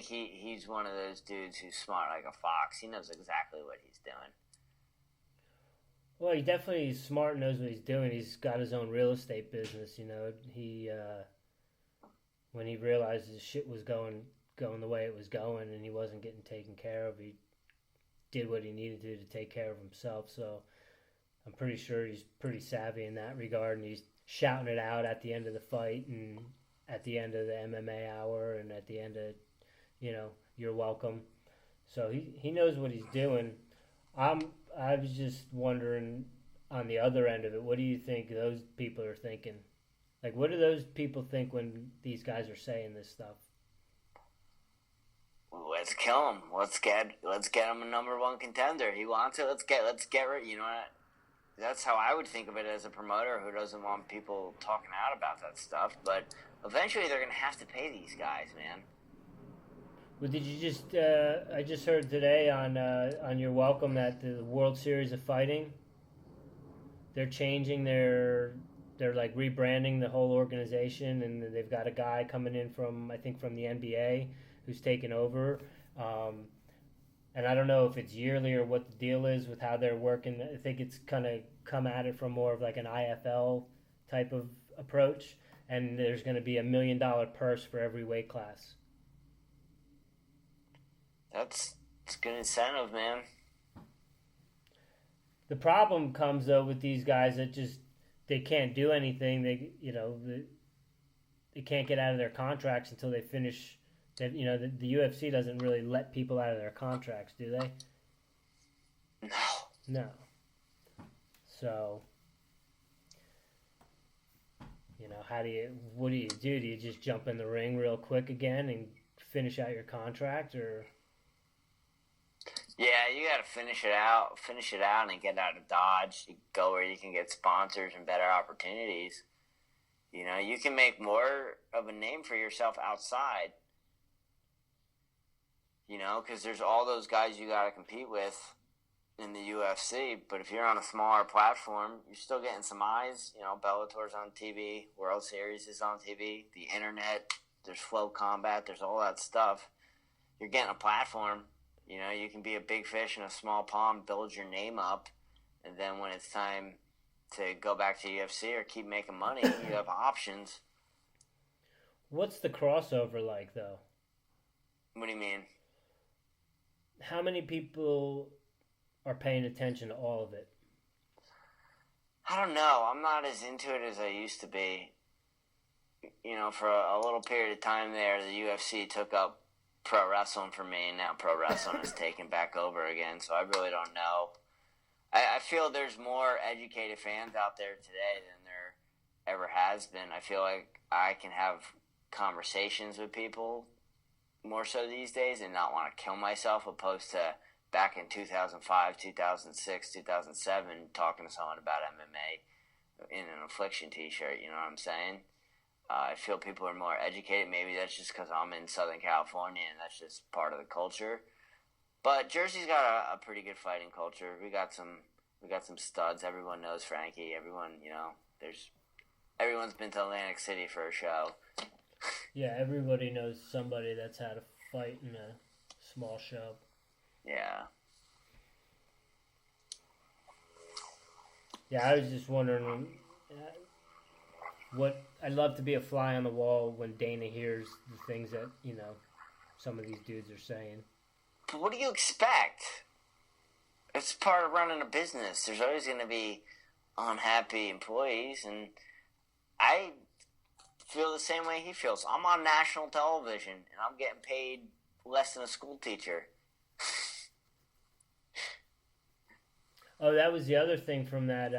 think he's one of those dudes who's smart like a fox. He knows exactly what he's doing. Well, he definitely is smart, knows what he's doing. He's got his own real estate business. He when he realized his shit was going the way it was going, and he wasn't getting taken care of, he did what he needed to take care of himself. So I'm pretty sure he's pretty savvy in that regard, and he's shouting it out at the end of the fight, and at the end of the MMA hour, and at the end of, you're welcome. So he knows what he's doing. I was just wondering, on the other end of it, what do you think those people are thinking? Like, what do those people think when these guys are saying this stuff? Let's kill him. Let's get him a number one contender. He wants it. Let's get rid. You know what? That's how I would think of it as a promoter who doesn't want people talking out about that stuff. But eventually, they're gonna have to pay these guys, man. Well, did you just? I just heard today on your welcome that the World Series of Fighting, they're changing they're like rebranding the whole organization, and they've got a guy coming in from, I think, from the NBA who's taken over. And I don't know if it's yearly or what the deal is with how they're working. I think it's kind of come at it from more of like an IFL type of approach, and there's going to be $1 million purse for every weight class. It's good incentive, man. The problem comes though with these guys that just they can't do anything. They can't get out of their contracts until they finish. That the UFC doesn't really let people out of their contracts, do they? No. So, what do you do? Do you just jump in the ring real quick again and finish out your contract, or? Yeah, you got to finish it out and get out of Dodge. You go where you can get sponsors and better opportunities. You can make more of a name for yourself outside. Because there's all those guys you got to compete with in the UFC. But if you're on a smaller platform, you're still getting some eyes. Bellator's on TV, World Series is on TV, the internet, there's Flow Combat, there's all that stuff. You're getting a platform. You can be a big fish in a small pond, build your name up, and then when it's time to go back to UFC or keep making money, you have options. What's the crossover like, though? What do you mean? How many people are paying attention to all of it? I don't know. I'm not as into it as I used to be. For a little period of time there, the UFC took up pro wrestling for me, and now pro wrestling is taken back over again, so I really don't know. I feel there's more educated fans out there today than there ever has been. I feel like I can have conversations with people more so these days and not want to kill myself, opposed to back in 2005, 2006, 2007, talking to someone about MMA in an Affliction t-shirt, you know what I'm saying? I feel people are more educated. Maybe that's just because I'm in Southern California and that's just part of the culture. But Jersey's got a pretty good fighting culture. We got some studs. Everyone knows Frankie. Everyone's been to Atlantic City for a show. Yeah, everybody knows somebody that's had a fight in a small show. Yeah. Yeah, I was just wondering what I'd love to be a fly on the wall when Dana hears the things that, some of these dudes are saying. But what do you expect? It's part of running a business. There's always going to be unhappy employees, and I feel the same way he feels. I'm on national television, and I'm getting paid less than a school teacher. Oh, that was the other thing from that,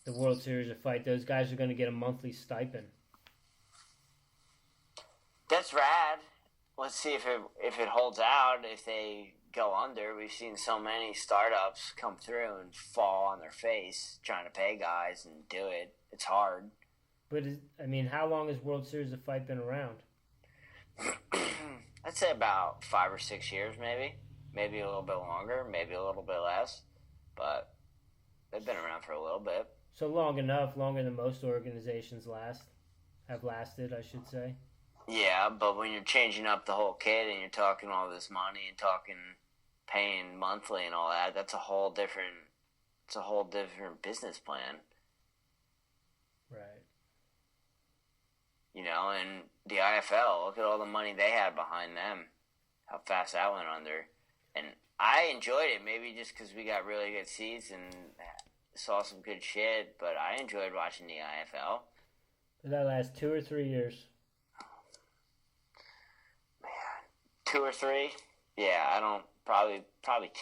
the World Series of Fight. Those guys are going to get a monthly stipend. That's rad. Let's see if it holds out. If they go under, we've seen so many startups come through and fall on their face trying to pay guys and do it. It's hard. But how long has World Series of Fight been around? I'd say about 5 or 6 years, maybe. Maybe a little bit longer, maybe a little bit less. But they've been around for a little bit. So long enough, longer than most organizations have lasted, I should say. Yeah, but when you're changing up the whole kit and you're talking all this money and talking paying monthly and all that, that's a whole different. It's a whole different business plan. Right. You know, and the IFL, look at all the money they had behind them. How fast that went under. And I enjoyed it, maybe just because we got really good seats and saw some good shit, but I enjoyed watching the IFL. Did that last 2 or 3 years? Man, 2 or 3? Yeah, I don't, probably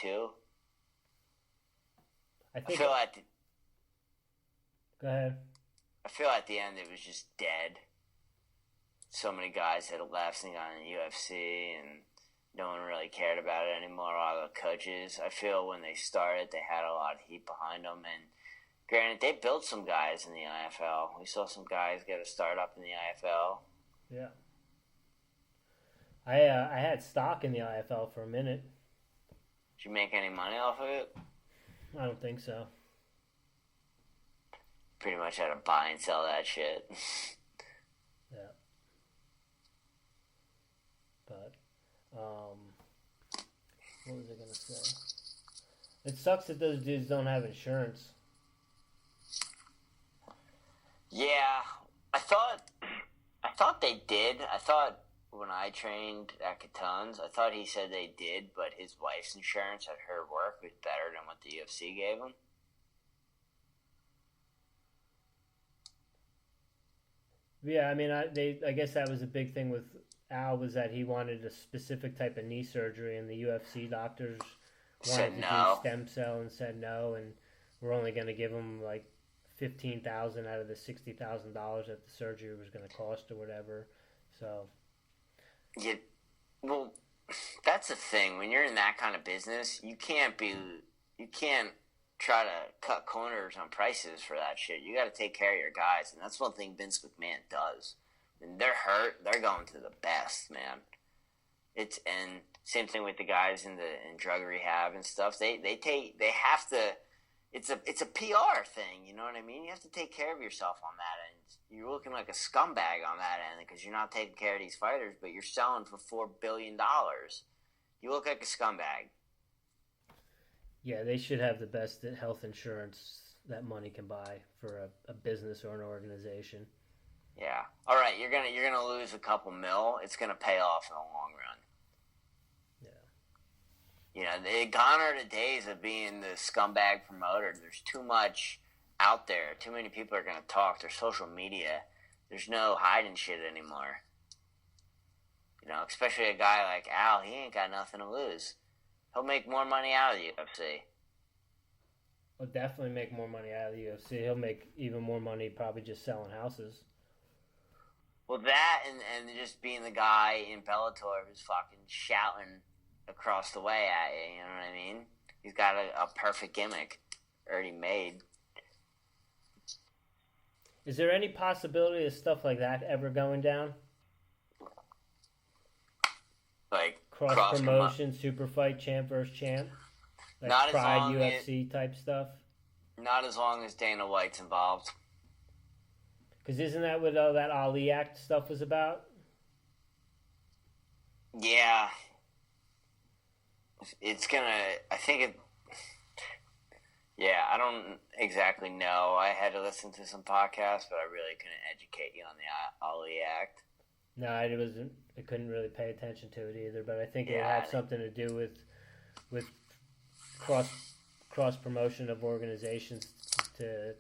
2. I think. Go ahead. I feel at the end it was just dead. So many guys had left and gone in the UFC, and no one really cared about it anymore. A lot of the coaches, I feel when they started, they had a lot of heat behind them. And granted, they built some guys in the IFL. We saw some guys get a start up in the IFL. Yeah. I had stock in the IFL for a minute. Did you make any money off of it? I don't think so. Pretty much had to buy and sell that shit. Yeah. But, what was I going to say? It sucks that those dudes don't have insurance. Yeah, I thought they did. I thought when I trained at Caton's, I thought he said they did, but his wife's insurance at her work was better than what the UFC gave him. Yeah, I mean, I guess that was a big thing with Al, was that he wanted a specific type of knee surgery, and the UFC doctors wanted to do stem cell and said no, and we're only going to give him like $15,000 out of the $60,000 that the surgery was going to cost or whatever. So, yeah, well, that's the thing. When you're in that kind of business, you can't try to cut corners on prices for that shit. You got to take care of your guys, and that's one thing Vince McMahon does. When they're hurt, they're going to the best, man. And same thing with the guys in drug rehab and stuff. They have to. It's a PR thing, you know what I mean? You have to take care of yourself on that end. You're looking like a scumbag on that end because you're not taking care of these fighters, but you're selling for $4 billion. You look like a scumbag. Yeah, they should have the best health insurance that money can buy for a business or an organization. Yeah. All right, you're gonna lose a couple mil. It's gonna pay off in the long run. You know, they gone are the days of being the scumbag promoter. There's too much out there. Too many people are going to talk. There's social media. There's no hiding shit anymore. You know, especially a guy like Al, he ain't got nothing to lose. He'll make more money out of the UFC. He'll definitely make more money out of the UFC. He'll make even more money probably just selling houses. Well, that and just being the guy in Bellator who's fucking shouting across the way at you, you know what I mean? He's got a perfect gimmick already made. Is there any possibility of stuff like that ever going down? Like cross promotion, super fight, champ versus champ? Like not Pride UFC type stuff? Not as long as Dana White's involved. Because isn't that what all that Ali Act stuff was about? Yeah. It's gonna, I think it, yeah, I don't exactly know. I had to listen to some podcasts, but I really couldn't educate you on the Ali Act. No, I couldn't really pay attention to it either, but I think it had something to do with cross promotion of organizations to,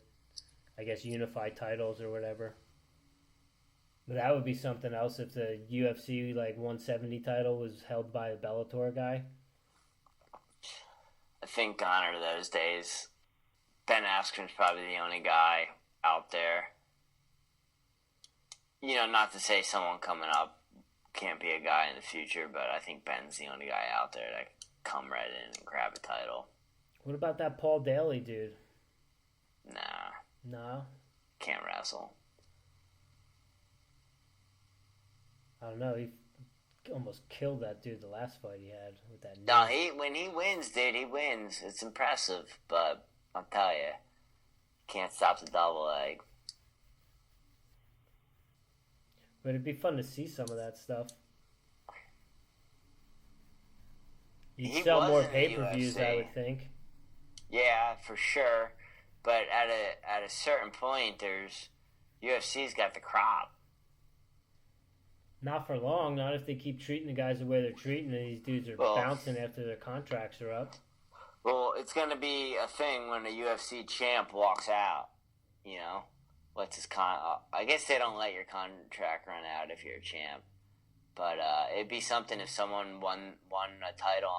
I guess, unify titles or whatever. But that would be something else if the UFC like 170 title was held by a Bellator guy. I think gone are those days. Ben Askren's probably the only guy out there. You know, not to say someone coming up can't be a guy in the future, but I think Ben's the only guy out there that can come right in and grab a title. What about that Paul Daly dude? Nah. No? Can't wrestle. I don't know. He almost killed that dude the last fight he had with that knee. No, when he wins, dude, he wins. It's impressive, but I'll tell you, can't stop the double leg. But it'd be fun to see some of that stuff. You'd sell more pay-per-views, I would think. Yeah, for sure. But at a certain point, UFC's got the crop. Not for long. Not if they keep treating the guys the way they're treating, and these dudes are bouncing after their contracts are up. Well, it's going to be a thing when a UFC champ walks out. You know, lets his I guess they don't let your contract run out if you're a champ. But it'd be something if someone won a title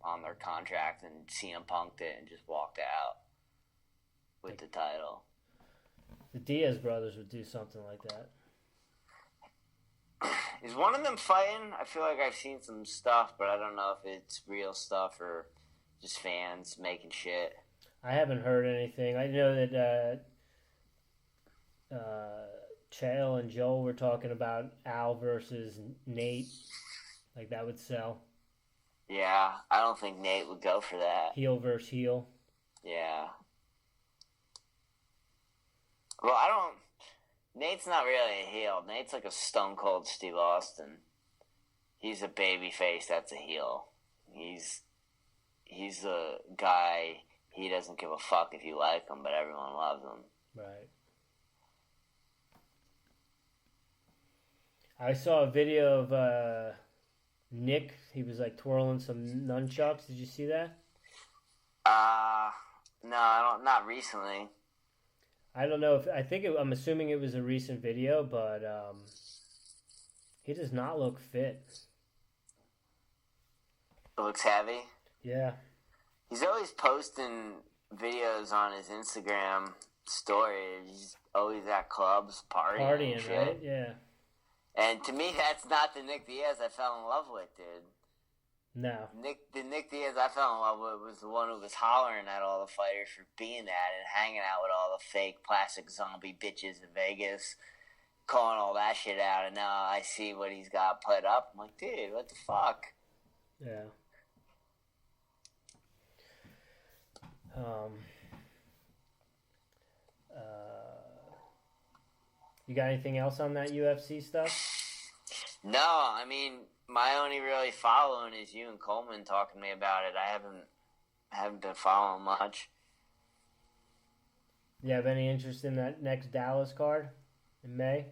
on their contract and CM Punk'd it and just walked out with the title. The Diaz brothers would do something like that. Is one of them fighting? I feel like I've seen some stuff, but I don't know if it's real stuff or just fans making shit. I haven't heard anything. I know that Chael and Joel were talking about Al versus Nate. Like, that would sell. Yeah, I don't think Nate would go for that. Heel versus heel. Yeah. Well, Nate's not really a heel. Nate's like a Stone Cold Steve Austin. He's a baby face. That's a heel. He's a guy. He doesn't give a fuck if you like him, but everyone loves him. Right. I saw a video of Nick. He was like twirling some nunchucks. Did you see that? No, I don't. Not recently. I don't know if I'm assuming it was a recent video, but he does not look fit. It looks heavy. Yeah. He's always posting videos on his Instagram story. He's always at clubs partying and shit. Right? Yeah. And to me, that's not the Nick Diaz I fell in love with, dude. No. The Nick Diaz I fell in love with was the one who was hollering at all the fighters for being that and hanging out with all the fake plastic zombie bitches in Vegas, calling all that shit out. And now I see what he's got put up. I'm like, dude, what the fuck? Yeah. You got anything else on that UFC stuff? No, I mean, my only really following is you and Coleman talking to me about it. I haven't been following much. You have any interest in that next Dallas card in May?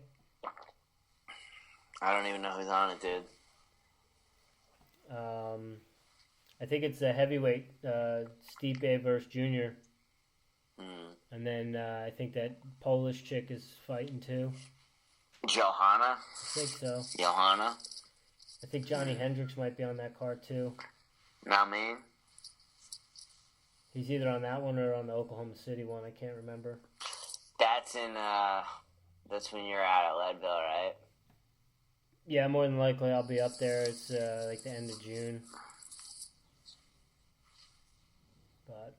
I don't even know who's on it, dude. I think it's a heavyweight, Stipe versus Junior. And then I think that Polish chick is fighting too. Johanna? I think so. Johanna? I think Johnny Hendricks might be on that card too. Not me. He's either on that one or on the Oklahoma City one. I can't remember. That's when you're out at Leadville, right? Yeah, more than likely I'll be up there. It's like the end of June. But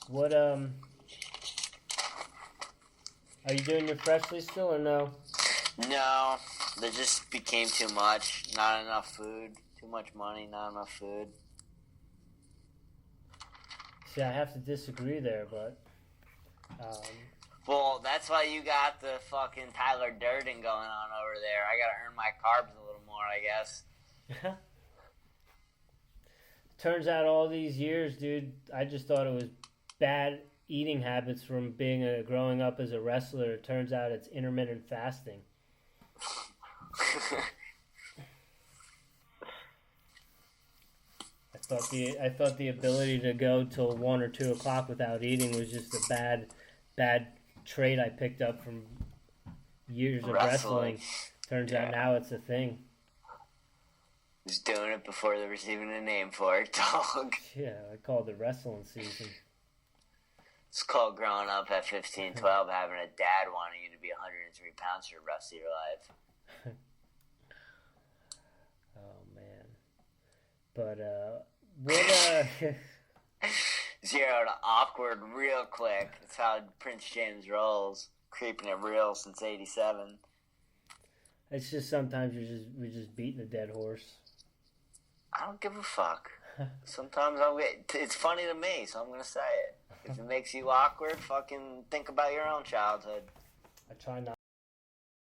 what are you doing your Freshly still or no? No, there just became too much. Not enough food. Too much money, not enough food. See, I have to disagree there, but well, that's why you got the fucking Tyler Durden going on over there. I gotta earn my carbs a little more, I guess. Turns out all these years, dude, I just thought it was bad eating habits from growing up as a wrestler. It turns out it's intermittent fasting. I thought the ability to go till 1 or 2 o'clock without eating was just a bad trait I picked up from years of wrestling. Turns out now it's a thing. Was doing it before there was even a name for it, dog. Yeah, I called it wrestling season. It's called growing up at 15, 12, having a dad wanting you to be 103 pounds for the rest of your life. Oh, man. But, what, 0 to awkward real quick. That's how Prince James rolls. Creeping it real since 87. It's just sometimes we're just beating a dead horse. I don't give a fuck. Sometimes it's funny to me, so I'm going to say it. If it makes you awkward, fucking think about your own childhood. I try not.